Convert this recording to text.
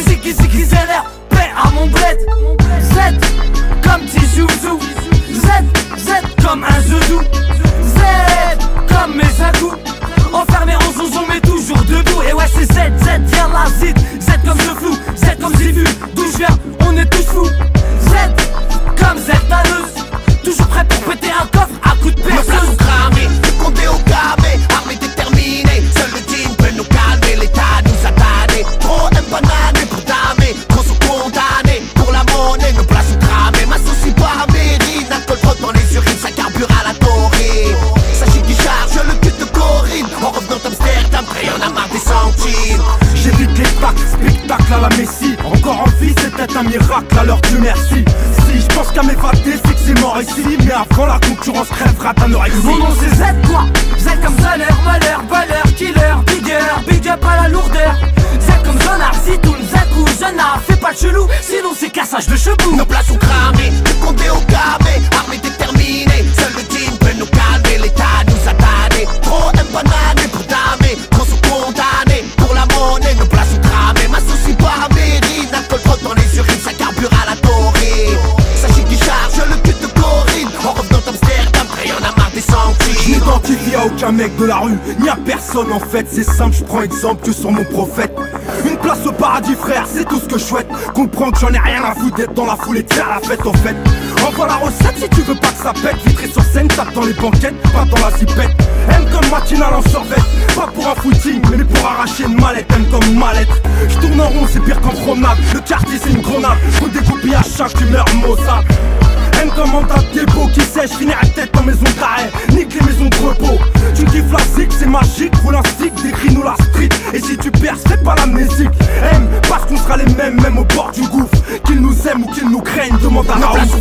Ziki Ziki ZLR, paix à mon bled. Z comme Tijouzou, Z comme un zouzou, Z comme mes agous. Enfermé en zonzon mais toujours debout. Et ouais c'est Z, viens la zid. Z comme je flou, Z comme j'ai vu. D'où je viens, on est tous fous. Z comme Z-Taneuse, toujours prêt pour péter un coffre à coups de perceuse. Nos places sont cramées, comptées au carré, armées déterminées. Seul le jean peut nous calmer, l'état nous a tannés. Trop empanadés pour damer, trop sont condamnés. Pour la monnaie, nos places sont cramées. M'associe pas à mairie, d'alcool trop dans les urines, ça carbure à la taurine. Sachez qui charge le cul de Corinne. En revenant d'Amsterdam, on a marre des centimes. J'évite les packs, spectacle à la Messi. Encore en vie, c'est peut-être un miracle, alors Dieu merci. Si je pense qu'à m'évader, c'est que c'est mort ici. Mais avant la concurrence crèvera d'anorexie. Mon nom c'est Z quoi, Z comme Zonner, malheur, voleur, killer, big up à la lourdeur. Z comme Zonard, Zitoun, Zakou, Zona, fais pas de chelou, sinon c'est cassage de chebou. Nos places sont cramées, comptées au carré, armées déterminées. Seul le jean peut nous calmer, l'état nous a tannés. Trop empanadés pour damer, trop sont condamnés. Pour la monnaie, nos places sont cramées. M'associe pas à mairie, d'alcool trop dans les urines, ça carbure à la taurine. Sachez qui charge le cul de Corinne. En revenant d'Amsterdam, on a marre des centimes. Je m'identifie à aucun mec de la rue, ni à personne en fait. C'est simple, je prends exemple que sur mon prophète. Une place au paradis frère, c'est tout ce que je souhaite. Comprends que j'en ai rien à foutre d'être dans la foule et de faire la fête en fait. Envoie la recette si tu veux pas que ça pète. Vitré sur scène, tape dans les banquettes, pas dans la zipette. M comme matinale en survette, pas pour un footing, mais pour arracher une mallette. M comme mallette, je tourne en rond, c'est pire qu'en promenade. Le quartier c'est une grenade, faut découper à chaque humeur Mozart. M comme en date dépôt qui sèche, finir la tête en maison d'arrêt. Nique les maisons de repos. Tu kiffes la zig, c'est magique, roule un stick, décris-nous la street. Et si tu perds, fais pas la musique. M parce qu'on sera les mêmes, même au bord du gouffre. Qu'ils nous aiment ou qu'ils nous craignent, demande à Raoult.